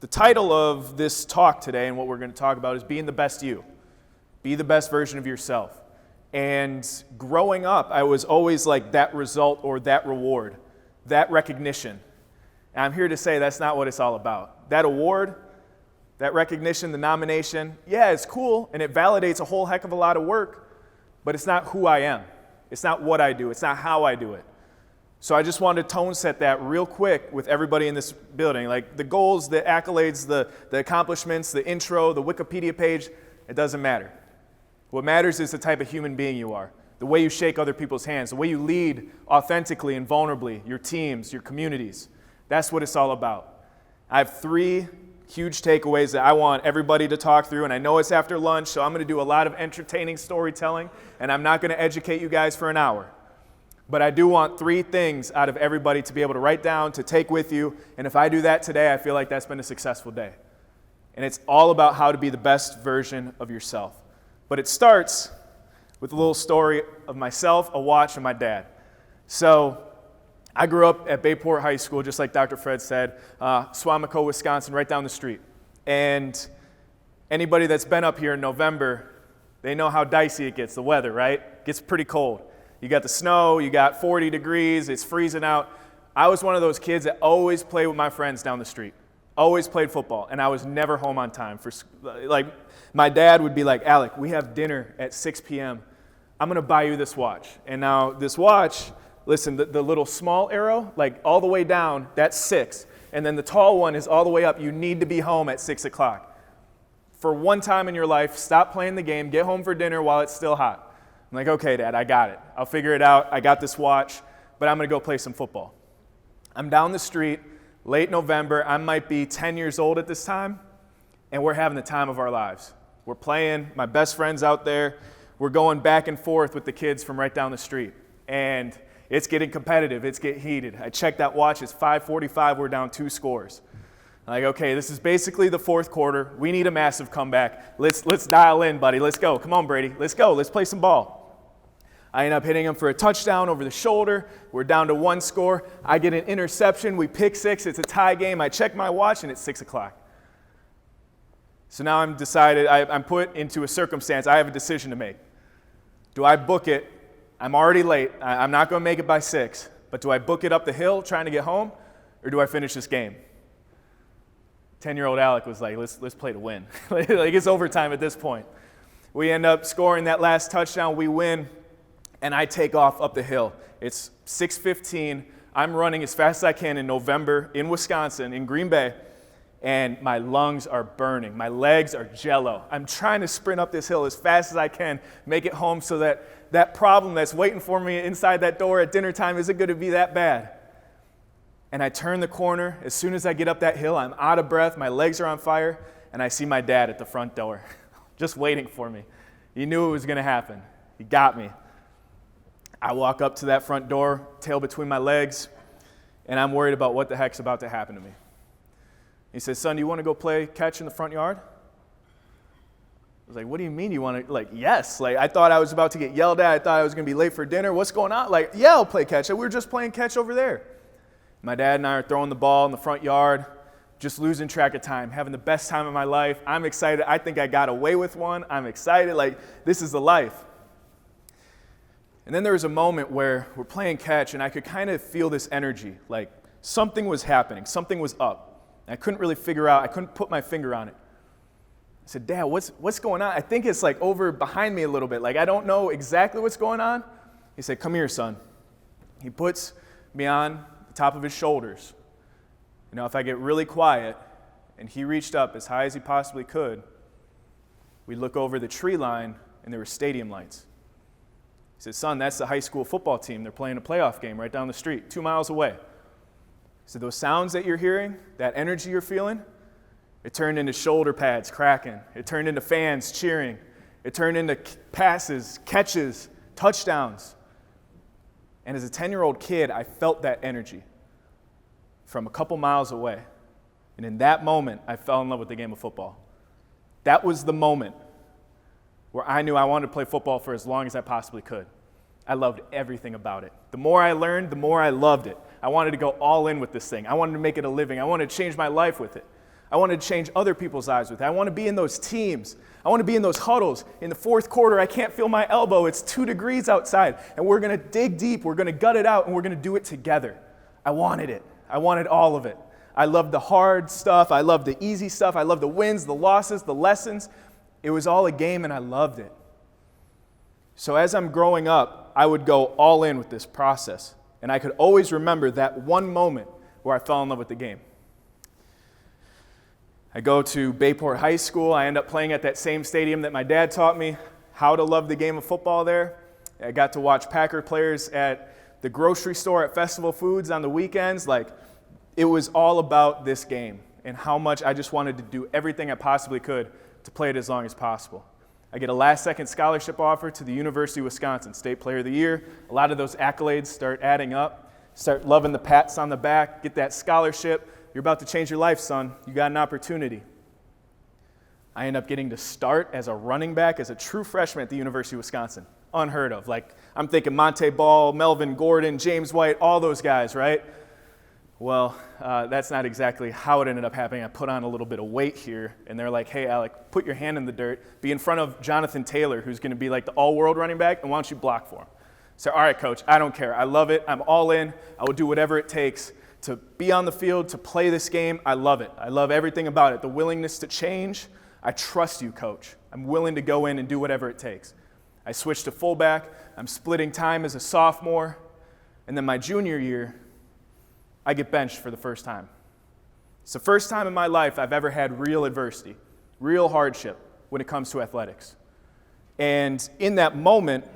The title of this talk today and what we're going to talk about is being the best you. Be the best version of yourself. And growing up, I was always like that result or that reward, that recognition. And I'm here to say that's not what it's all about. That award, that recognition, the nomination, yeah, it's cool and it validates a whole heck of a lot of work, but it's not who I am. It's not what I do. It's not how I do it. So I just wanted to tone set that real quick with everybody in this building. Like the goals, the accolades, the accomplishments, the intro, the Wikipedia page, it doesn't matter. What matters is the type of human being you are, the way you shake other people's hands, the way you lead authentically and vulnerably your teams, your communities. That's what it's all about. I have 3 huge takeaways that I want everybody to talk through, and I know it's after lunch, so I'm going to do a lot of entertaining storytelling, and I'm not going to educate you guys for an hour. But I do want 3 things out of everybody to be able to write down, to take with you. And if I do that today, I feel like that's been a successful day. And it's all about how to be the best version of yourself. But it starts with a little story of myself, a watch, and my dad. So I grew up at Bayport High School, just like Dr. Fred said, Suamico, Wisconsin, right down the street. And anybody that's been up here in November, they know how dicey it gets, the weather, right? It gets pretty cold. You got the snow, you got 40 degrees, it's freezing out. I was one of those kids that always played with my friends down the street, always played football, and I was never home on time. My dad would be like, Alec, we have dinner at 6 p.m. I'm going to buy you this watch. And now this watch, listen, the little small arrow, like all the way down, that's 6. And then the tall one is all the way up. You need to be home at 6 o'clock. For one time in your life, stop playing the game, get home for dinner while it's still hot. I'm like, okay, Dad, I got it. I'll figure it out. I got this watch, but I'm going to go play some football. I'm down the street, late November. I might be 10 years old at this time, and we're having the time of our lives. We're playing. My best friend's out there. We're going back and forth with the kids from right down the street, and it's getting competitive. It's getting heated. I checked that watch. It's 5:45. We're down 2 scores. I'm like, okay, this is basically the 4th quarter. We need a massive comeback. Let's dial in, buddy. Let's go. Come on, Brady. Let's go. Let's play some ball. I end up hitting him for a touchdown over the shoulder. We're down to 1 score. I get an interception. We pick 6. It's a tie game. I check my watch, and it's 6 o'clock. So now I'm put into a circumstance. I have a decision to make. Do I book it? I'm already late. I'm not going to make it by 6. But do I book it up the hill trying to get home, or do I finish this game? 10-year-old Alec was like, let's play to win. Like it's overtime at this point. We end up scoring that last touchdown. We win. And I take off up the hill. It's 6:15. I'm running as fast as I can in November in Wisconsin, in Green Bay, and my lungs are burning. My legs are jello. I'm trying to sprint up this hill as fast as I can, make it home so that problem that's waiting for me inside that door at dinner time isn't going to be that bad. And I turn the corner. As soon as I get up that hill, I'm out of breath. My legs are on fire, and I see my dad at the front door, just waiting for me. He knew it was going to happen. He got me. I walk up to that front door, tail between my legs, and I'm worried about what the heck's about to happen to me. He says, son, do you want to go play catch in the front yard? I was like, what do you mean you want to? Like, yes. Like, I thought I was about to get yelled at. I thought I was going to be late for dinner. What's going on? Like, yeah, I'll play catch. We were just playing catch over there. My dad and I are throwing the ball in the front yard, just losing track of time, having the best time of my life. I'm excited. I think I got away with one. I'm excited. Like, this is the life. And then there was a moment where we're playing catch, and I could kind of feel this energy, like something was happening, something was up. And I couldn't really figure out, I couldn't put my finger on it. I said, Dad, what's going on? I think it's like over behind me a little bit. Like, I don't know exactly what's going on. He said, come here, son. He puts me on the top of his shoulders. You know, if I get really quiet, and he reached up as high as he possibly could, we'd look over the tree line, and there were stadium lights. He said, son, that's the high school football team. They're playing a playoff game right down the street, 2 miles away. He said, those sounds that you're hearing, that energy you're feeling, it turned into shoulder pads cracking. It turned into fans cheering. It turned into passes, catches, touchdowns. And as a 10-year-old kid, I felt that energy from a couple miles away. And in that moment, I fell in love with the game of football. That was the moment where I knew I wanted to play football for as long as I possibly could. I loved everything about it. The more I learned, the more I loved it. I wanted to go all in with this thing. I wanted to make it a living. I wanted to change my life with it. I wanted to change other people's lives with it. I want to be in those teams. I want to be in those huddles. In the fourth quarter, I can't feel my elbow. It's 2 degrees outside, and we're going to dig deep. We're going to gut it out, and we're going to do it together. I wanted it. I wanted all of it. I loved the hard stuff. I loved the easy stuff. I loved the wins, the losses, the lessons. It was all a game, and I loved it. So as I'm growing up, I would go all in with this process, and I could always remember that one moment where I fell in love with the game. I go to Bayport High School. I end up playing at that same stadium that my dad taught me how to love the game of football there. I got to watch Packer players at the grocery store at Festival Foods on the weekends. It was all about this game and how much I just wanted to do everything I possibly could to play it as long as possible. I get a last-second scholarship offer to the University of Wisconsin, State Player of the Year. A lot of those accolades start adding up. Start loving the pats on the back, get that scholarship. You're about to change your life, son. You got an opportunity. I end up getting to start as a running back, as a true freshman at the University of Wisconsin. Unheard of. I'm thinking Monte Ball, Melvin Gordon, James White, all those guys, right? Well, that's not exactly how it ended up happening. I put on a little bit of weight here, and they're like, hey, Alec, put your hand in the dirt. Be in front of Jonathan Taylor, who's going to be like the all-world running back, and why don't you block for him? So, all right, coach, I don't care. I love it. I'm all in. I will do whatever it takes to be on the field, to play this game. I love it. I love everything about it. The willingness to change. I trust you, coach. I'm willing to go in and do whatever it takes. I switched to fullback. I'm splitting time as a sophomore. And then my junior year, I get benched for the first time. It's the first time in my life I've ever had real adversity, real hardship when it comes to athletics. And in that moment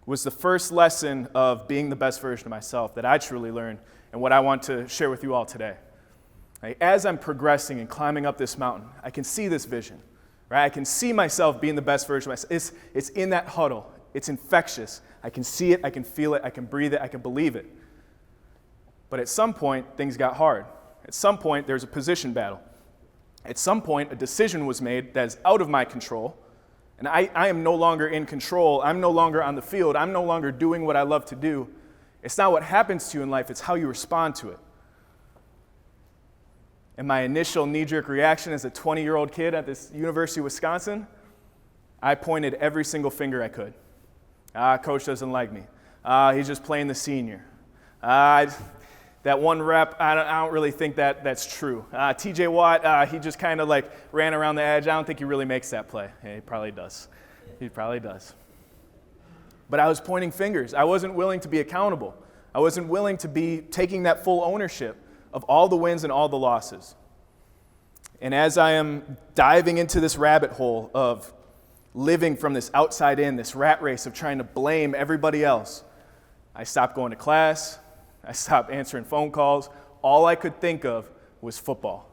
was the first lesson of being the best version of myself that I truly learned and what I want to share with you all today. As I'm progressing and climbing up this mountain, I can see this vision. Right? I can see myself being the best version of myself. It's in that huddle. It's infectious. I can see it. I can feel it. I can breathe it. I can believe it. But at some point, things got hard. At some point, there's a position battle. At some point, a decision was made that is out of my control, and I am no longer in control. I'm no longer on the field. I'm no longer doing what I love to do. It's not what happens to you in life. It's how you respond to it. And my initial knee-jerk reaction as a 20-year-old kid at this University of Wisconsin, I pointed every single finger I could. Coach doesn't like me. He's just playing the senior. That one rep, I don't really think that's true. TJ Watt, he just kind of ran around the edge. I don't think he really makes that play. Yeah, he probably does. He probably does. But I was pointing fingers. I wasn't willing to be accountable. I wasn't willing to be taking that full ownership of all the wins and all the losses. And as I am diving into this rabbit hole of living from this outside in, this rat race of trying to blame everybody else, I stopped going to class. I stopped answering phone calls. All I could think of was football.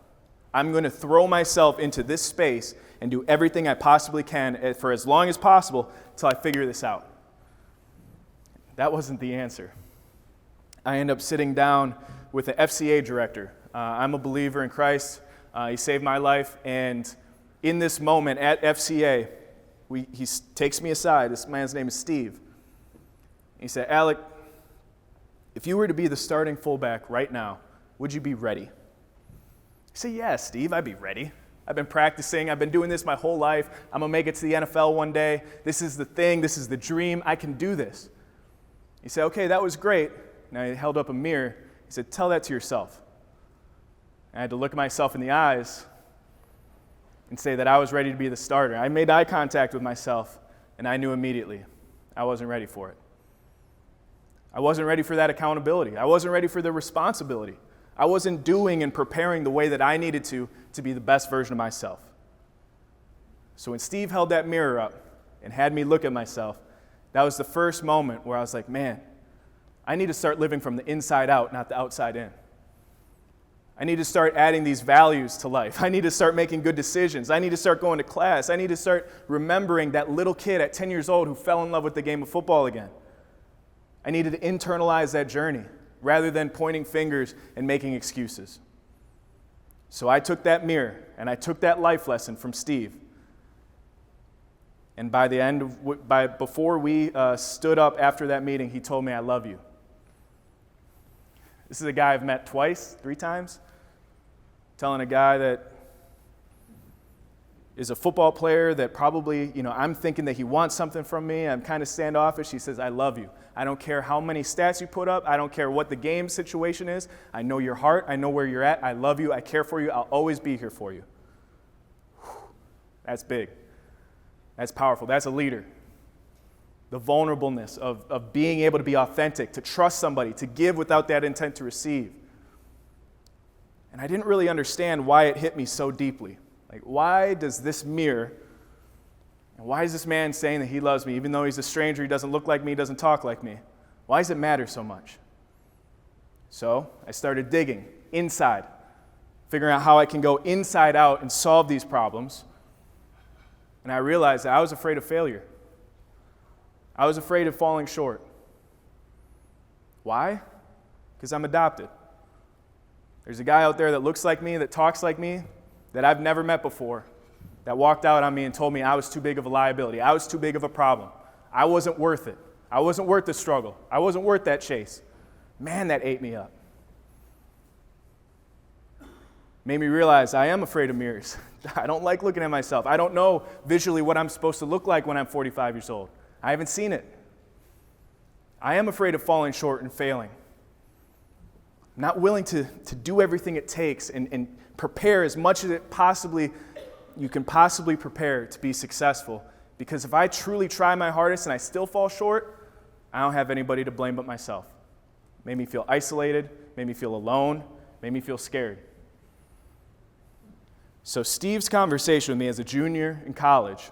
I'm going to throw myself into this space and do everything I possibly can for as long as possible until I figure this out. That wasn't the answer. I end up sitting down with an FCA director. I'm a believer in Christ. He saved my life. And in this moment at FCA, he takes me aside. This man's name is Steve. He said, Alec, if you were to be the starting fullback right now, would you be ready? I said, yeah, Steve, I'd be ready. I've been practicing. I've been doing this my whole life. I'm going to make it to the NFL one day. This is the thing. This is the dream. I can do this. He said, okay, that was great. Now he held up a mirror. He said, tell that to yourself. I had to look at myself in the eyes and say that I was ready to be the starter. I made eye contact with myself, and I knew immediately I wasn't ready for it. I wasn't ready for that accountability. I wasn't ready for the responsibility. I wasn't doing and preparing the way that I needed to be the best version of myself. So when Steve held that mirror up and had me look at myself, that was the first moment where I was like, man, I need to start living from the inside out, not the outside in. I need to start adding these values to life. I need to start making good decisions. I need to start going to class. I need to start remembering that little kid at 10 years old who fell in love with the game of football again. I needed to internalize that journey rather than pointing fingers and making excuses. So I took that mirror and I took that life lesson from Steve. And by the end, before we stood up after that meeting, he told me, I love you. This is a guy I've met twice, 3 times, telling a guy that is a football player that probably, I'm thinking that he wants something from me. I'm kind of standoffish. He says, I love you. I don't care how many stats you put up. I don't care what the game situation is. I know your heart. I know where you're at. I love you. I care for you. I'll always be here for you. That's big. That's powerful. That's a leader. The vulnerableness of being able to be authentic, to trust somebody, to give without that intent to receive. And I didn't really understand why it hit me so deeply. Like, why does this mirror, and why is this man saying that he loves me, even though he's a stranger, he doesn't look like me, he doesn't talk like me? Why does it matter so much? So I started digging inside, figuring out how I can go inside out and solve these problems. And I realized that I was afraid of failure. I was afraid of falling short. Why? Because I'm adopted. There's a guy out there that looks like me, that talks like me, that I've never met before, that walked out on me and told me I was too big of a liability. I was too big of a problem. I wasn't worth it. I wasn't worth the struggle. I wasn't worth that chase. Man, that ate me up. Made me realize I am afraid of mirrors. I don't like looking at myself. I don't know visually what I'm supposed to look like when I'm 45 years old. I haven't seen it. I am afraid of falling short and failing. I'm not willing to do everything it takes and prepare as much as you can possibly prepare to be successful. Because if I truly try my hardest and I still fall short, I don't have anybody to blame but myself. Made me feel isolated, made me feel alone, made me feel scared. So Steve's conversation with me as a junior in college,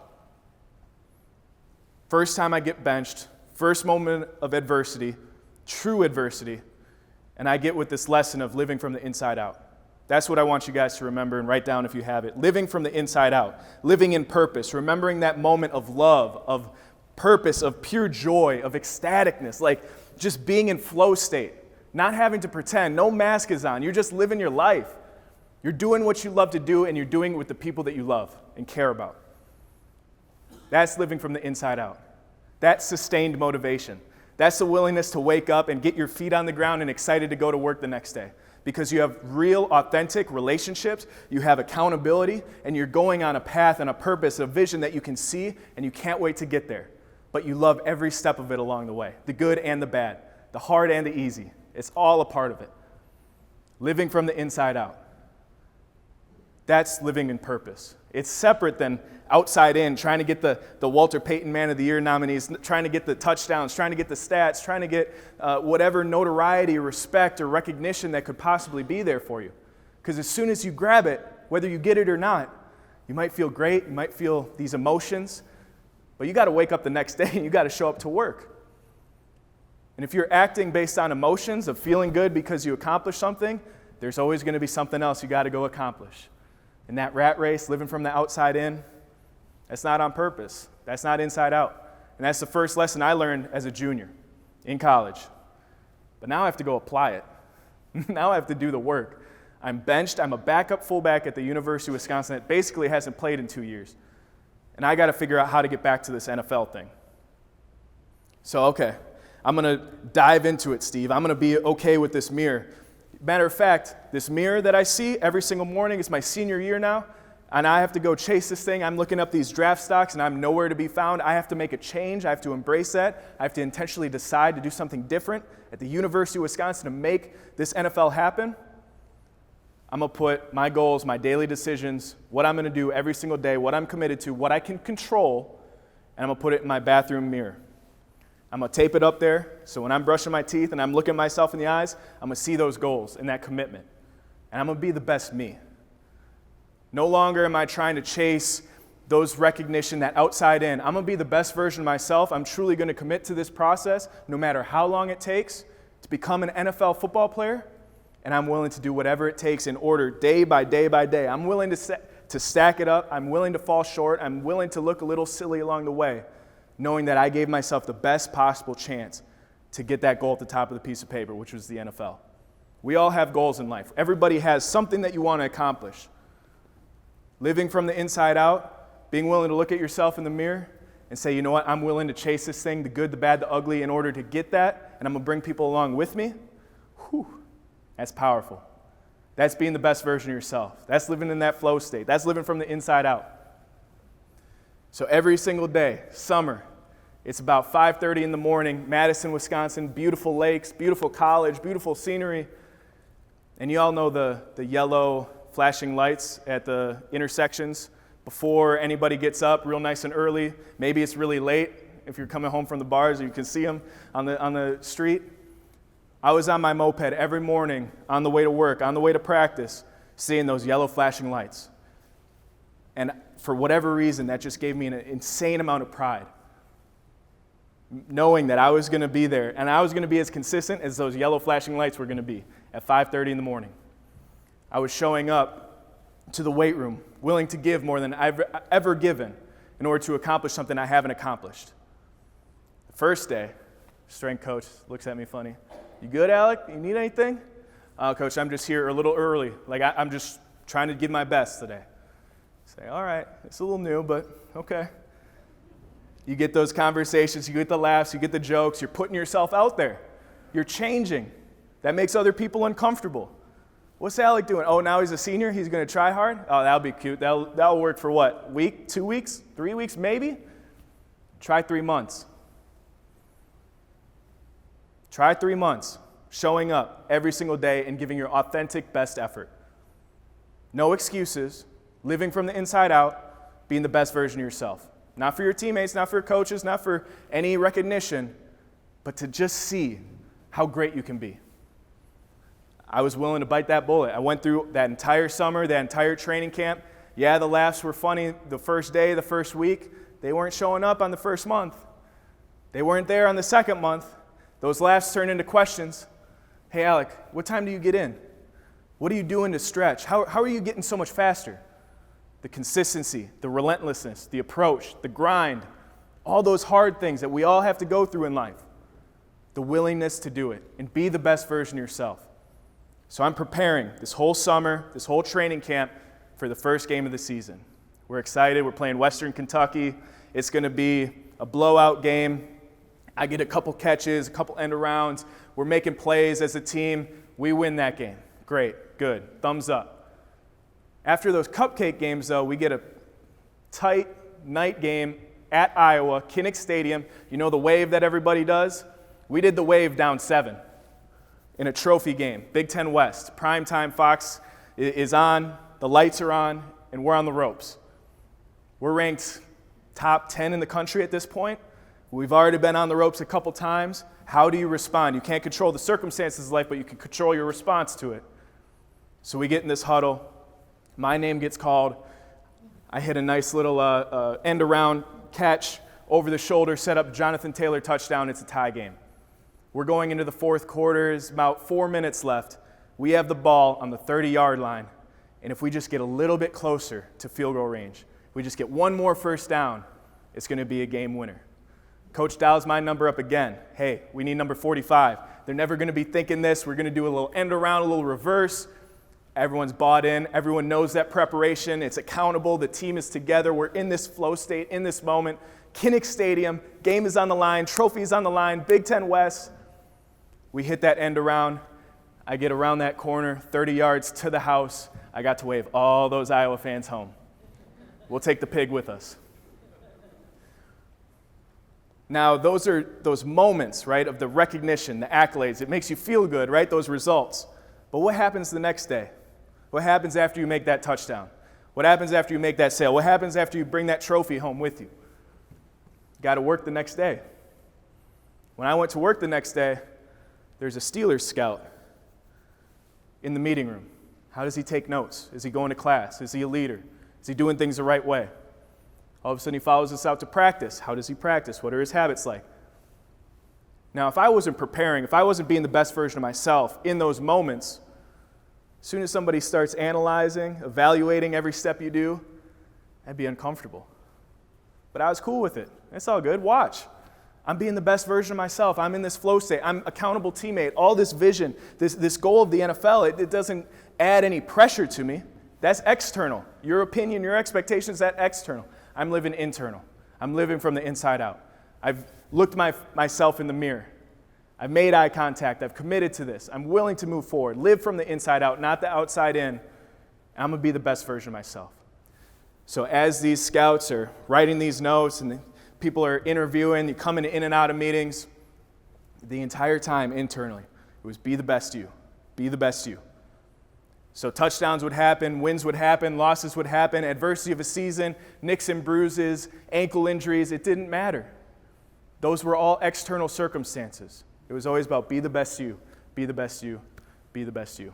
first time I get benched, first moment of adversity, true adversity, and I get with this lesson of living from the inside out. That's what I want you guys to remember and write down if you have it. Living from the inside out, living in purpose, remembering that moment of love, of purpose, of pure joy, of ecstaticness, like just being in flow state, not having to pretend, no mask is on, you're just living your life. You're doing what you love to do, and you're doing it with the people that you love and care about. That's living from the inside out. That's sustained motivation. That's the willingness to wake up and get your feet on the ground and excited to go to work the next day. Because you have real, authentic relationships, you have accountability, and you're going on a path and a purpose, a vision that you can see, and you can't wait to get there. But you love every step of it along the way, the good and the bad, the hard and the easy. It's all a part of it. Living from the inside out. That's living in purpose. It's separate than outside in, trying to get the Walter Payton Man of the Year nominees, trying to get the touchdowns, trying to get the stats, trying to get whatever notoriety or respect or recognition that could possibly be there for you. Because as soon as you grab it, whether you get it or not, you might feel great, you might feel these emotions, but you got to wake up the next day and you got to show up to work. And if you're acting based on emotions of feeling good because you accomplished something, there's always going to be something else you got to go accomplish. And that rat race, living from the outside in, that's not on purpose. That's not inside out. And that's the first lesson I learned as a junior in college. But now I have to go apply it. Now I have to do the work. I'm benched. I'm a backup fullback at the University of Wisconsin that basically hasn't played in 2 years. And I got to figure out how to get back to this NFL thing. So, okay, I'm going to dive into it, Steve. I'm going to be okay with this mirror. Matter of fact, this mirror that I see every single morning, it's my senior year now, and I have to go chase this thing. I'm looking up these draft stocks, and I'm nowhere to be found. I have to make a change. I have to embrace that. I have to intentionally decide to do something different at the University of Wisconsin to make this NFL happen. I'm going to put my goals, my daily decisions, what I'm going to do every single day, what I'm committed to, what I can control, and I'm going to put it in my bathroom mirror. I'm going to tape it up there, so when I'm brushing my teeth and I'm looking myself in the eyes, I'm going to see those goals and that commitment. And I'm going to be the best me. No longer am I trying to chase those recognition, that outside in. I'm going to be the best version of myself. I'm truly going to commit to this process, no matter how long it takes, to become an NFL football player, and I'm willing to do whatever it takes in order, day by day by day. I'm willing to stack it up. I'm willing to fall short. I'm willing to look a little silly along the way, knowing that I gave myself the best possible chance to get that goal at the top of the piece of paper, which was the NFL. We all have goals in life. Everybody has something that you want to accomplish. Living from the inside out, being willing to look at yourself in the mirror and say, you know what, I'm willing to chase this thing, the good, the bad, the ugly, in order to get that, and I'm going to bring people along with me. Whew, that's powerful. That's being the best version of yourself. That's living in that flow state. That's living from the inside out. So every single day, summer, it's about 5:30 in the morning, Madison, Wisconsin, beautiful lakes, beautiful college, beautiful scenery. And you all know the yellow flashing lights at the intersections before anybody gets up, real nice and early. Maybe it's really late if you're coming home from the bars, you can see them on the street. I was on my moped every morning on the way to work, on the way to practice, seeing those yellow flashing lights. And for whatever reason, that just gave me an insane amount of pride. Knowing that I was going to be there, and I was going to be as consistent as those yellow flashing lights were going to be at 5:30 in the morning. I was showing up to the weight room, willing to give more than I've ever given in order to accomplish something I haven't accomplished. The first day, strength coach looks at me funny. "You good, Alec? You need anything?" "Coach, I'm just here a little early. I'm just trying to give my best today." I say, "All right, it's a little new, but okay." You get those conversations, you get the laughs, you get the jokes, you're putting yourself out there. You're changing. That makes other people uncomfortable. "What's Alec doing?" "Oh, now he's a senior, he's going to try hard?" "Oh, that'll be cute. That'll work for what? Week, 2 weeks, 3 weeks, maybe?" Try 3 months. Try 3 months, showing up every single day and giving your authentic best effort. No excuses, living from the inside out, being the best version of yourself. Not for your teammates, not for your coaches, not for any recognition, but to just see how great you can be. I was willing to bite that bullet. I went through that entire summer, that entire training camp. Yeah, the laughs were funny the first day, the first week. They weren't showing up on the first month. They weren't there on the second month. Those laughs turned into questions. "Hey, Alec, what time do you get in? What are you doing to stretch? How are you getting so much faster?" The consistency, the relentlessness, the approach, the grind, all those hard things that we all have to go through in life. The willingness to do it and be the best version of yourself. So I'm preparing this whole summer, this whole training camp for the first game of the season. We're excited. We're playing Western Kentucky. It's going to be a blowout game. I get a couple catches, a couple end arounds. We're making plays as a team. We win that game. Great, good, thumbs up. After those cupcake games, though, we get a tight night game at Iowa, Kinnick Stadium. You know the wave that everybody does? We did the wave down 7 in a trophy game, Big Ten West. Primetime Fox is on, the lights are on, and we're on the ropes. We're ranked top 10 in the country at this point. We've already been on the ropes a couple times. How do you respond? You can't control the circumstances of life, but you can control your response to it. So we get in this huddle. My name gets called. I hit a nice little end around catch over the shoulder, set up Jonathan Taylor touchdown. It's a tie game. We're going into the fourth quarter. There's about 4 minutes left. We have the ball on the 30-yard line. And if we just get a little bit closer to field goal range, if we just get one more first down, it's going to be a game winner. Coach dials my number up again. "Hey, we need number 45. They're never going to be thinking this. We're going to do a little end around, a little reverse. Everyone's bought in. Everyone knows that preparation. It's accountable. The team is together. We're in this flow state in this moment. Kinnick Stadium, game is on the line, trophy's on the line, Big Ten West. We hit that end around. I get around that corner, 30 yards to the house. I got to wave all those Iowa fans home. We'll take the pig with us. Now, those are those moments, right, of the recognition, the accolades. It makes you feel good, right, those results. But what happens the next day? What happens after you make that touchdown? What happens after you make that sale? What happens after you bring that trophy home with you? Got to work the next day. When I went to work the next day, there's a Steelers scout in the meeting room. How does he take notes? Is he going to class? Is he a leader? Is he doing things the right way? All of a sudden, he follows us out to practice. How does he practice? What are his habits like? Now, if I wasn't preparing, if I wasn't being the best version of myself in those moments, as soon as somebody starts analyzing, evaluating every step you do, I'd be uncomfortable. But I was cool with it. It's all good. Watch. I'm being the best version of myself. I'm in this flow state. I'm accountable teammate. All this vision, this goal of the NFL, it doesn't add any pressure to me. That's external. Your opinion, your expectations, that's external. I'm living internal. I'm living from the inside out. I've looked myself in the mirror. I've made eye contact. I've committed to this. I'm willing to move forward. Live from the inside out, not the outside in. I'm going to be the best version of myself. So as these scouts are writing these notes and the people are interviewing, you coming in and out of meetings, the entire time internally, it was be the best you, be the best you. So touchdowns would happen, wins would happen, losses would happen, adversity of a season, nicks and bruises, ankle injuries, it didn't matter. Those were all external circumstances. It was always about be the best you, be the best you, be the best you.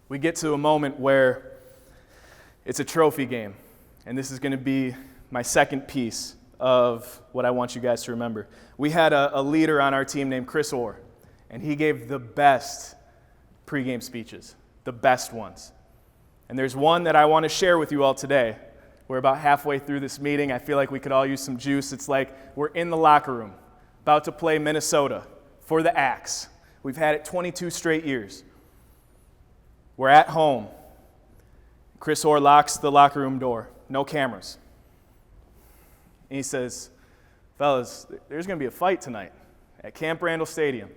We get to a moment where it's a trophy game, and this is going to be my second piece of what I want you guys to remember. We had a leader on our team named Chris Orr, and he gave the best pregame speeches, the best ones. And there's one that I want to share with you all today. We're about halfway through this meeting. I feel like we could all use some juice. It's like we're in the locker room, about to play Minnesota for the Axe. We've had it 22 straight years. We're at home. Chris Orr locks the locker room door. No cameras. And he says, fellas, there's going to be a fight tonight at Camp Randall Stadium,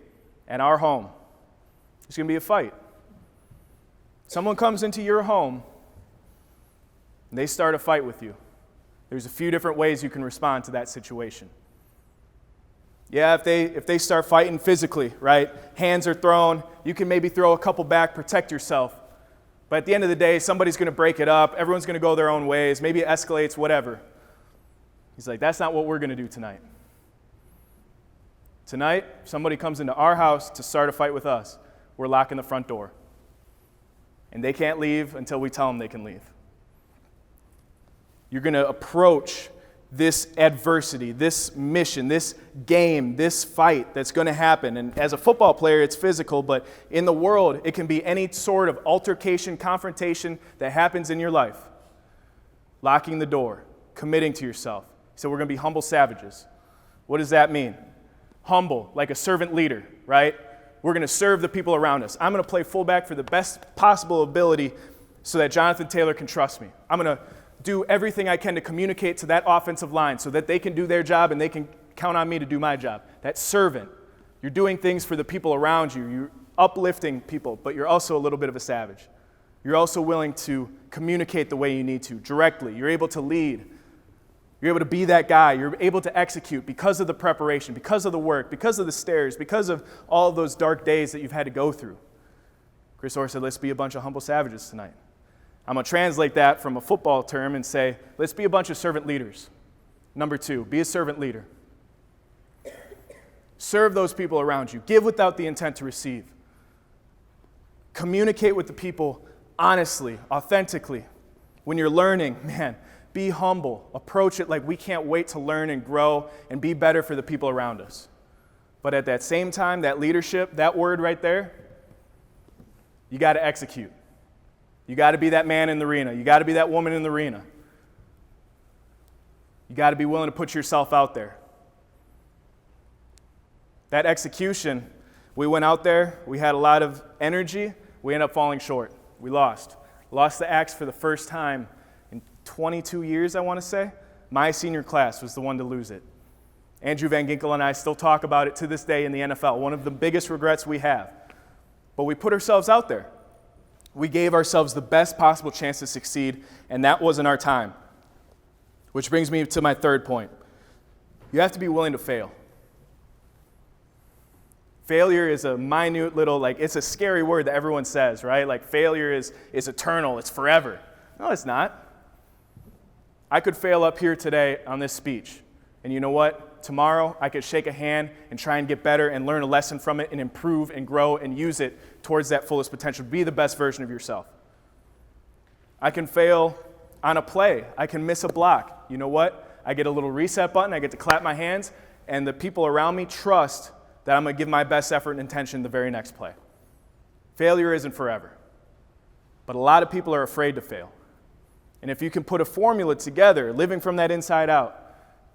at our home. There's going to be a fight. Someone comes into your home, and they start a fight with you. There's a few different ways you can respond to that situation. Yeah, if they start fighting physically, right? Hands are thrown. You can maybe throw a couple back, protect yourself. But at the end of the day, somebody's going to break it up. Everyone's going to go their own ways. Maybe it escalates, whatever. He's like, that's not what we're going to do tonight. Tonight, if somebody comes into our house to start a fight with us, we're locking the front door. And they can't leave until we tell them they can leave. You're going to approach this adversity, this mission, this game, this fight that's going to happen. And as a football player, it's physical, but in the world, it can be any sort of altercation, confrontation that happens in your life. Locking the door, committing to yourself. So we're going to be humble savages. What does that mean? Humble, like a servant leader, right? We're going to serve the people around us. I'm going to play fullback for the best possible ability so that Jonathan Taylor can trust me. I'm going to do everything I can to communicate to that offensive line so that they can do their job and they can count on me to do my job. That servant. You're doing things for the people around you. You're uplifting people, but you're also a little bit of a savage. You're also willing to communicate the way you need to, directly. You're able to lead. You're able to be that guy. You're able to execute because of the preparation, because of the work, because of the stairs, because of all of those dark days that you've had to go through. Chris Orr said, let's be a bunch of humble savages tonight. I'm going to translate that from a football term and say, let's be a bunch of servant leaders. Number 2, be a servant leader. Serve those people around you. Give without the intent to receive. Communicate with the people honestly, authentically. When you're learning, man, be humble. Approach it like we can't wait to learn and grow and be better for the people around us. But at that same time, that leadership, that word right there, you got to execute. You got to be that man in the arena. You got to be that woman in the arena. You got to be willing to put yourself out there. That execution, we went out there, we had a lot of energy, we ended up falling short. We lost. Lost the Axe for the first time in 22 years, I want to say. My senior class was the one to lose it. Andrew Van Ginkel and I still talk about it to this day in the NFL, one of the biggest regrets we have. But we put ourselves out there. We gave ourselves the best possible chance to succeed, and that wasn't our time. Which brings me to my third point. You have to be willing to fail. Failure is a minute little, it's a scary word that everyone says, right? Like failure is eternal, it's forever. No, it's not. I could fail up here today on this speech, and you know what? Tomorrow I could shake a hand and try and get better and learn a lesson from it and improve and grow and use it towards that fullest potential. Be the best version of yourself. I can fail on a play. I can miss a block. You know what? I get a little reset button. I get to clap my hands, and the people around me trust that I'm going to give my best effort and intention the very next play. Failure isn't forever, but a lot of people are afraid to fail. And if you can put a formula together, living from that inside out,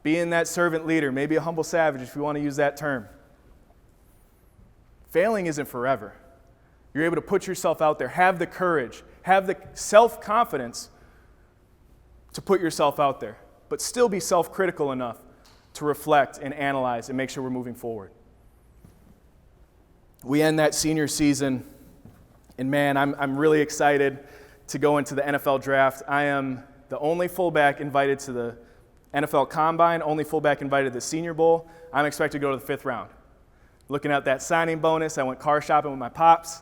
being that servant leader, maybe a humble savage if you want to use that term. Failing isn't forever. You're able to put yourself out there, have the courage, have the self-confidence to put yourself out there, but still be self-critical enough to reflect and analyze and make sure we're moving forward. We end that senior season, and man, I'm really excited to go into the NFL draft. I am the only fullback invited to the NFL Combine, only fullback invited to the Senior Bowl. I'm expected to go to the 5th round. Looking at that signing bonus, I went car shopping with my pops,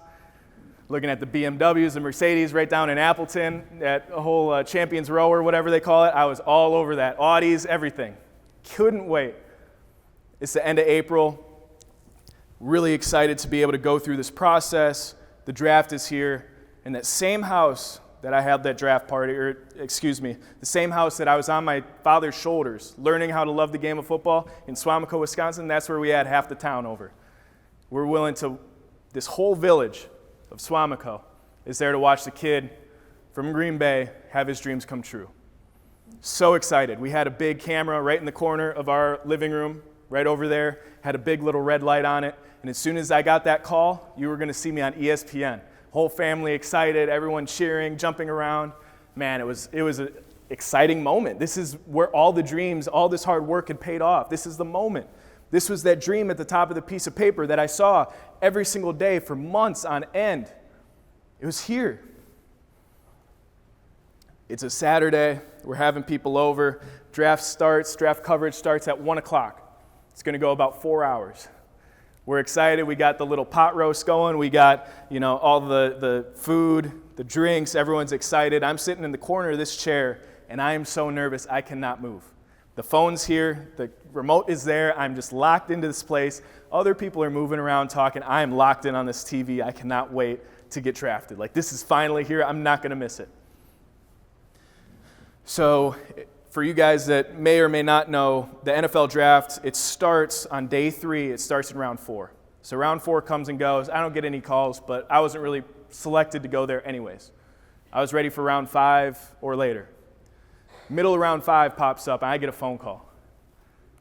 looking at the BMWs and Mercedes right down in Appleton, at a whole Champions Row or whatever they call it. I was all over that. Audis, everything. Couldn't wait. It's the end of April. Really excited to be able to go through this process. The draft is here. And that same house that I had that draft party, the same house that I was on my father's shoulders, learning how to love the game of football in Swamico, Wisconsin, that's where we had half the town over. We're willing to, this whole village of Swamico is there to watch the kid from Green Bay have his dreams come true. So excited. We had a big camera right in the corner of our living room, right over there, had a big little red light on it. And as soon as I got that call, you were going to see me on ESPN. Whole family excited, everyone cheering, jumping around. Man, it was an exciting moment. This is where all the dreams, all this hard work had paid off. This is the moment. This was that dream at the top of the piece of paper that I saw every single day for months on end. It was here. It's a Saturday. We're having people over. Draft coverage starts at 1 o'clock. It's going to go about 4 hours. We're excited. We got the little pot roast going. We got, all the food, the drinks. Everyone's excited. I'm sitting in the corner of this chair, and I am so nervous I cannot move. The phone's here. The remote is there. I'm just locked into this place. Other people are moving around talking. I am locked in on this TV. I cannot wait to get drafted. Like, this is finally here. I'm not going to miss it. So, for you guys that may or may not know, the NFL draft, it starts on day 3. It starts in round 4. So round 4 comes and goes. I don't get any calls, but I wasn't really selected to go there anyways. I was ready for round 5 or later. Middle of round 5 pops up, and I get a phone call.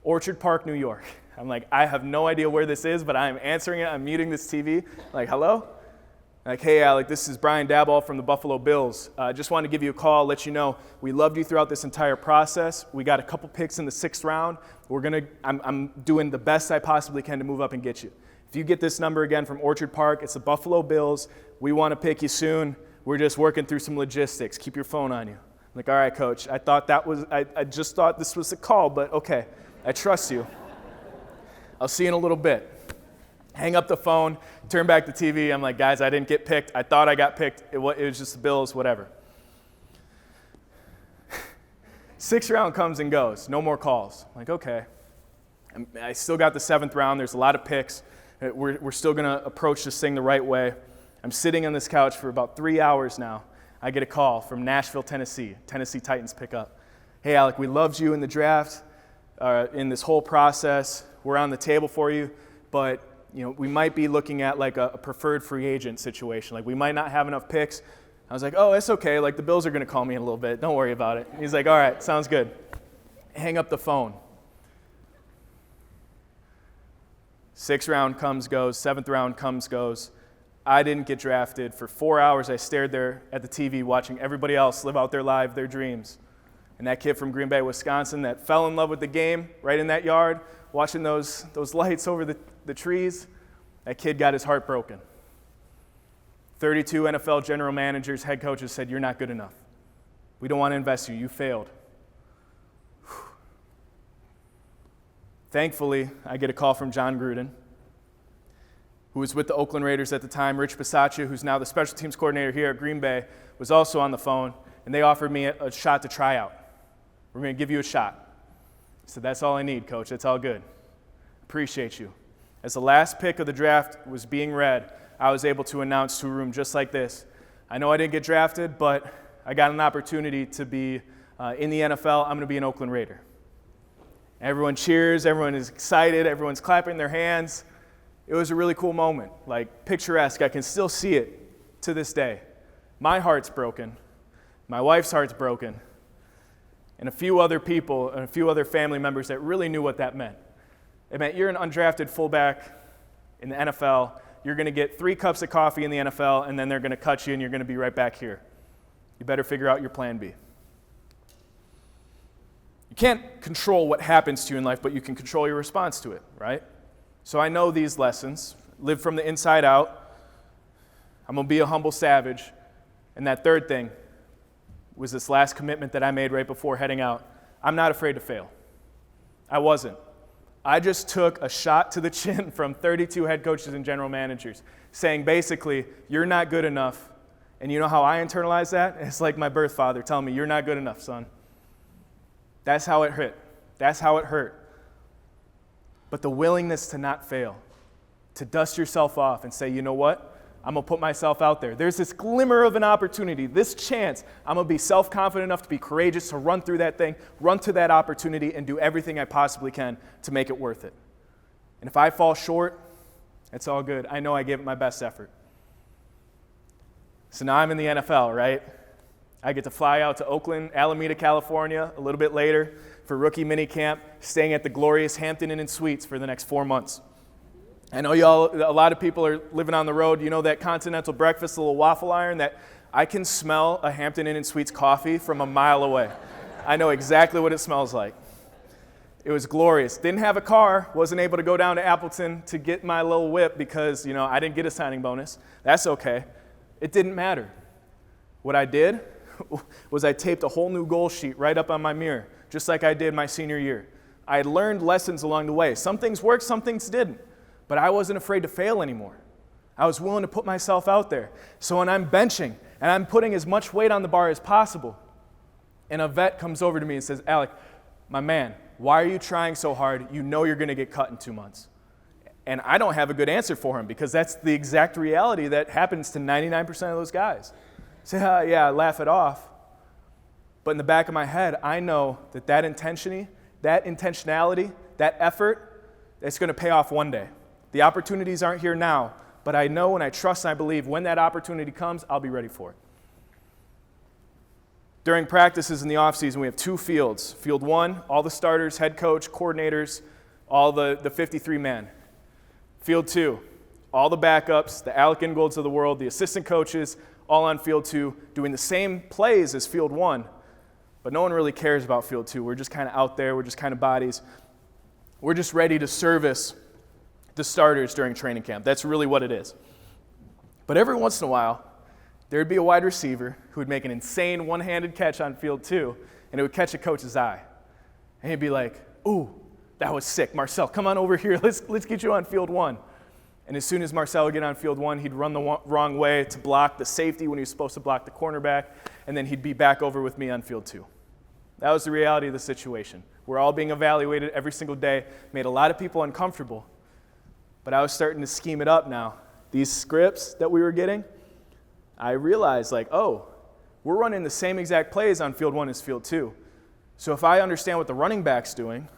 Orchard Park, New York. I'm like, I have no idea where this is, but I am answering it. I'm muting this TV. Like, hello? Like, hey, Alec, this is Brian Daboll from the Buffalo Bills. Just wanted to give you a call, let you know we loved you throughout this entire process. We got a couple picks in the 6th round. I'm doing the best I possibly can to move up and get you. If you get this number again from Orchard Park, it's the Buffalo Bills. We want to pick you soon. We're just working through some logistics. Keep your phone on you. I'm like, all right, coach. I just thought this was a call, but okay. I trust you. I'll see you in a little bit. Hang up the phone, turn back the TV. I'm like, guys, I didn't get picked. I thought I got picked. It was just the Bills, whatever. 6th round comes and goes. No more calls. I'm like, okay. I still got the 7th round. There's a lot of picks. We're still going to approach this thing the right way. I'm sitting on this couch for about 3 hours now. I get a call from Nashville, Tennessee. Tennessee Titans pick up. Hey, Alec, we loved you in the draft, in this whole process. We're on the table for you, but we might be looking at like a preferred free agent situation. Like, we might not have enough picks. I was like, oh, it's okay. Like, the Bills are going to call me in a little bit. Don't worry about it. He's like, all right, sounds good. Hang up the phone. 6th round comes, goes. 7th round comes, goes. I didn't get drafted. For 4 hours, I stared there at the TV watching everybody else live out their dreams. And that kid from Green Bay, Wisconsin, that fell in love with the game right in that yard, watching those lights over the trees, that kid got his heart broken. 32 NFL general managers, head coaches said, you're not good enough. We don't want to invest in you. You failed. Thankfully, I get a call from John Gruden, who was with the Oakland Raiders at the time. Rich Bisaccia, who's now the special teams coordinator here at Green Bay, was also on the phone, and they offered me a shot to try out. We're going to give you a shot. I said, that's all I need, coach. That's all good. Appreciate you. As the last pick of the draft was being read, I was able to announce to a room just like this. I know I didn't get drafted, but I got an opportunity to be in the NFL. I'm going to be an Oakland Raider. Everyone cheers. Everyone is excited. Everyone's clapping their hands. It was a really cool moment, like picturesque. I can still see it to this day. My heart's broken. My wife's heart's broken. And a few other people and a few other family members that really knew what that meant. It meant you're an undrafted fullback in the NFL. You're going to get 3 cups of coffee in the NFL, and then they're going to cut you, and you're going to be right back here. You better figure out your plan B. You can't control what happens to you in life, but you can control your response to it, right? So I know these lessons. Live from the inside out. I'm going to be a humble savage. And that third thing, was this last commitment that I made right before heading out. I'm not afraid to fail. I wasn't. I just took a shot to the chin from 32 head coaches and general managers saying basically, you're not good enough. And you know how I internalize that? It's like my birth father telling me, you're not good enough, son. That's how it hit. That's how it hurt. But the willingness to not fail, to dust yourself off and say, you know what? I'm going to put myself out there. There's this glimmer of an opportunity, this chance. I'm going to be self-confident enough to be courageous, to run through that thing, run to that opportunity, and do everything I possibly can to make it worth it. And if I fall short, it's all good. I know I gave it my best effort. So now I'm in the NFL, right? I get to fly out to Oakland, Alameda, California, a little bit later for rookie mini camp, staying at the glorious Hampton Inn and Suites for the next 4 months. I know a lot of people are living on the road. You know that continental breakfast, the little waffle iron, that I can smell a Hampton Inn and Suites coffee from a mile away. I know exactly what it smells like. It was glorious. Didn't have a car, wasn't able to go down to Appleton to get my little whip because, I didn't get a signing bonus. That's okay. It didn't matter. What I did was I taped a whole new goal sheet right up on my mirror, just like I did my senior year. I had learned lessons along the way. Some things worked, some things didn't. But I wasn't afraid to fail anymore. I was willing to put myself out there. So when I'm benching and I'm putting as much weight on the bar as possible, and a vet comes over to me and says, Alec, my man, why are you trying so hard? You know you're going to get cut in 2 months. And I don't have a good answer for him because that's the exact reality that happens to 99% of those guys. Say, yeah, I laugh it off. But in the back of my head, I know that intentionality, that effort, it's going to pay off one day. The opportunities aren't here now, but I know and I trust and I believe when that opportunity comes, I'll be ready for it. During practices in the offseason, we have 2 fields. Field 1, all the starters, head coach, coordinators, all the 53-man. Field 2, all the backups, the Alec Ingolds of the world, the assistant coaches, all on Field 2, doing the same plays as Field 1, but no one really cares about Field 2. We're just kind of out there. We're just kind of bodies. We're just ready to service the starters during training camp. That's really what it is. But every once in a while, there'd be a wide receiver who would make an insane one-handed catch on Field 2, and it would catch a coach's eye. And he'd be like, ooh, that was sick. Marcel, come on over here. Let's get you on Field 1. And as soon as Marcel would get on Field 1, he'd run the wrong way to block the safety when he was supposed to block the cornerback, and then he'd be back over with me on Field 2. That was the reality of the situation. We're all being evaluated every single day. Made a lot of people uncomfortable. But I was starting to scheme it up now. These scripts that we were getting, I realized we're running the same exact plays on Field 1 as Field 2. So if I understand what the running back's doing,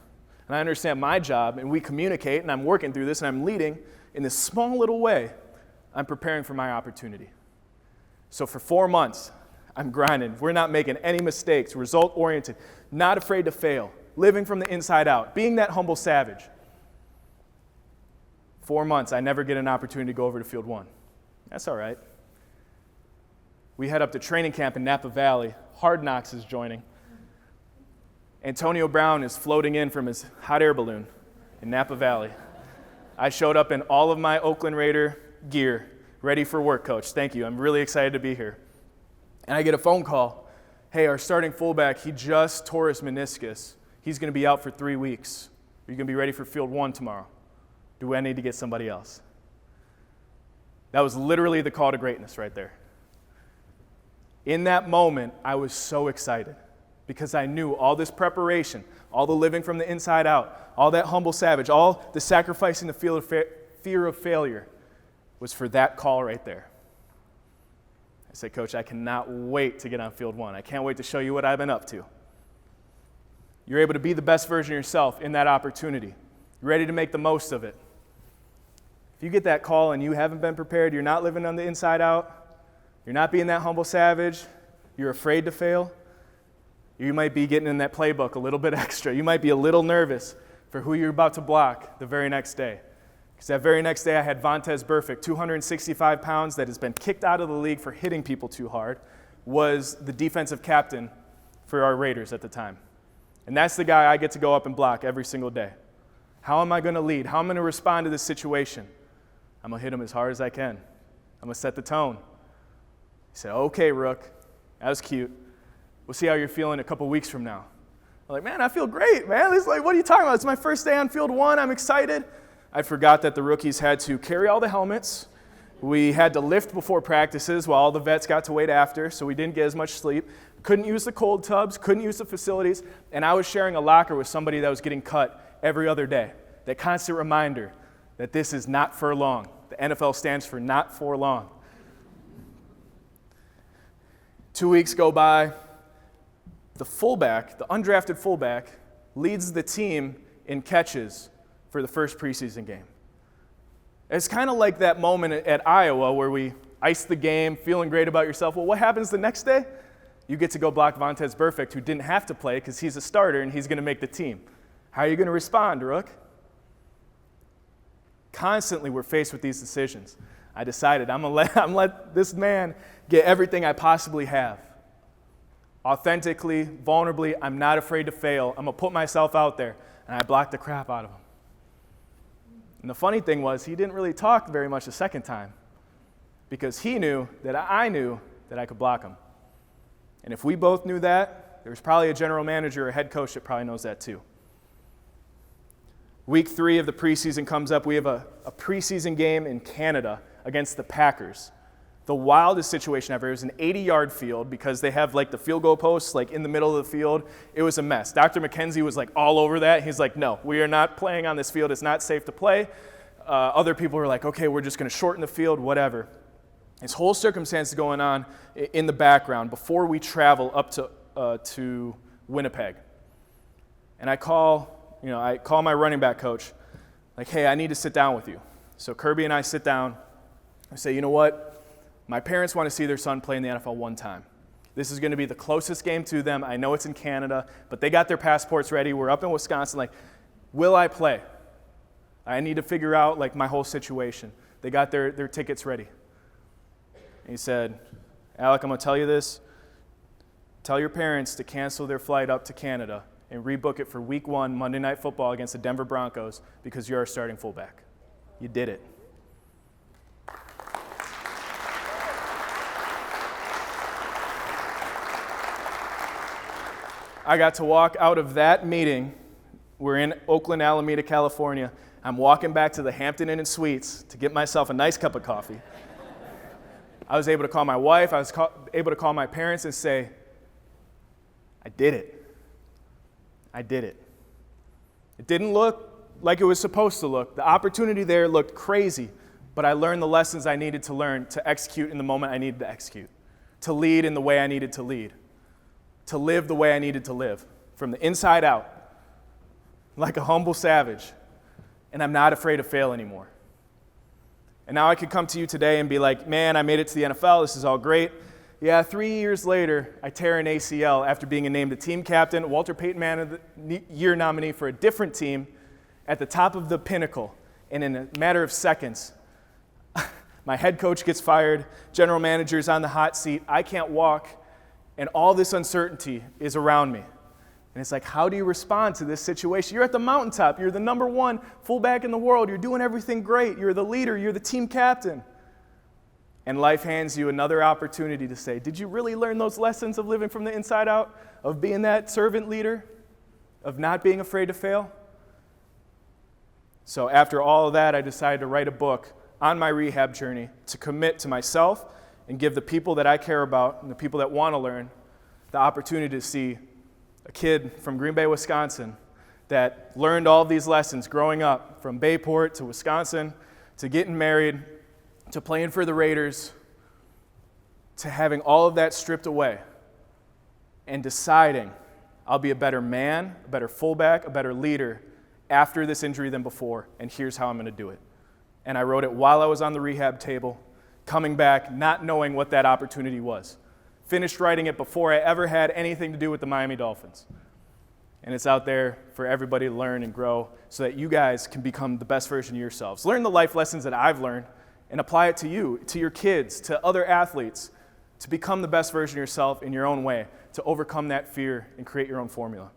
and I understand my job, and we communicate, and I'm working through this, and I'm leading in this small little way, I'm preparing for my opportunity. So for 4 months, I'm grinding. We're not making any mistakes, result-oriented, not afraid to fail, living from the inside out, being that humble savage. 4 months, I never get an opportunity to go over to Field 1. That's all right. We head up to training camp in Napa Valley. Hard Knocks is joining. Antonio Brown is floating in from his hot air balloon in Napa Valley. I showed up in all of my Oakland Raider gear, ready for work, Coach. Thank you. I'm really excited to be here. And I get a phone call. Hey, our starting fullback, he just tore his meniscus. He's going to be out for 3 weeks. Are you going to be ready for Field 1 tomorrow? Do I need to get somebody else? That was literally the call to greatness right there. In that moment, I was so excited because I knew all this preparation, all the living from the inside out, all that humble savage, all the sacrificing the fear of failure was for that call right there. I said, Coach, I cannot wait to get on Field 1. I can't wait to show you what I've been up to. You're able to be the best version of yourself in that opportunity. You're ready to make the most of it. If you get that call and you haven't been prepared, you're not living on the inside out, you're not being that humble savage, you're afraid to fail, you might be getting in that playbook a little bit extra. You might be a little nervous for who you're about to block the very next day. Because that very next day I had Vontaze Burfict, 265 pounds, that has been kicked out of the league for hitting people too hard, was the defensive captain for our Raiders at the time. And that's the guy I get to go up and block every single day. How am I going to lead? How am I going to respond to this situation? I'm going to hit him as hard as I can. I'm going to set the tone. He said, okay, Rook. That was cute. We'll see how you're feeling a couple weeks from now. I'm like, man, I feel great, man. It's like, what are you talking about? It's my first day on field one. I'm excited. I forgot that the rookies had to carry all the helmets. We had to lift before practices while all the vets got to wait after, so we didn't get as much sleep. Couldn't use the cold tubs, couldn't use the facilities, and I was sharing a locker with somebody that was getting cut every other day. That constant reminder that this is not for long. The NFL stands for not for long. 2 weeks go by. The fullback, the undrafted fullback, leads the team in catches for the first preseason game. It's kind of like that moment at Iowa where we iced the game, feeling great about yourself. Well, what happens the next day? You get to go block Vontez Burfict, who didn't have to play because he's a starter and he's going to make the team. How are you going to respond, Rook? Constantly we're faced with these decisions. I decided I'm going to let this man get everything I possibly have. Authentically, vulnerably, I'm not afraid to fail. I'm going to put myself out there, and I blocked the crap out of him. And the funny thing was, he didn't really talk very much the second time because he knew that I knew that I could block him. And if we both knew that, there was probably a general manager or a head coach that probably knows that too. Week 3 of the preseason comes up. We have a preseason game in Canada against the Packers. The wildest situation ever. It was an 80-yard field because they have like the field goal posts like in the middle of the field. It was a mess. Dr. McKenzie was like all over that. He's like, no, we are not playing on this field. It's not safe to play. Other people were like, okay, we're just going to shorten the field, whatever. This whole circumstance is going on in the background before we travel up to Winnipeg. And I call my running back coach, like, hey, I need to sit down with you. So Kirby and I sit down. I say, you know what? My parents want to see their son play in the NFL one time. This is going to be the closest game to them. I know it's in Canada, but they got their passports ready. We're up in Wisconsin. Like, will I play? I need to figure out, like, my whole situation. They got their tickets ready. And he said, Alec, I'm going to tell you this. Tell your parents to cancel their flight up to Canada and rebook it for week 1, Monday Night Football against the Denver Broncos because you're our starting fullback. You did it. I got to walk out of that meeting. We're in Oakland, Alameda, California. I'm walking back to the Hampton Inn and Suites to get myself a nice cup of coffee. I was able to call my wife. I was able to call my parents and say, I did it. I did it. It didn't look like it was supposed to look. The opportunity there looked crazy, but I learned the lessons I needed to learn to execute in the moment I needed to execute, to lead in the way I needed to lead, to live the way I needed to live, from the inside out, like a humble savage. And I'm not afraid to fail anymore. And now I could come to you today and be like, man, I made it to the NFL. This is all great. Yeah, 3 years later, I tear an ACL after being named the team captain, Walter Payton Man of the Year nominee for a different team at the top of the pinnacle. And in a matter of seconds, my head coach gets fired, general manager's on the hot seat, I can't walk, and all this uncertainty is around me. And it's like, how do you respond to this situation? You're at the mountaintop. You're the number 1 fullback in the world. You're doing everything great. You're the leader. You're the team captain. And life hands you another opportunity to say, did you really learn those lessons of living from the inside out, of being that servant leader, of not being afraid to fail? So after all of that, I decided to write a book on my rehab journey to commit to myself and give the people that I care about and the people that want to learn the opportunity to see a kid from Green Bay, Wisconsin that learned all of these lessons growing up, from Bayport to Wisconsin to getting married to playing for the Raiders to having all of that stripped away and deciding I'll be a better man, a better fullback, a better leader after this injury than before, and here's how I'm going to do it. And I wrote it while I was on the rehab table, coming back, not knowing what that opportunity was. Finished writing it before I ever had anything to do with the Miami Dolphins. And it's out there for everybody to learn and grow so that you guys can become the best version of yourselves. Learn the life lessons that I've learned and apply it to you, to your kids, to other athletes, to become the best version of yourself in your own way, to overcome that fear and create your own formula.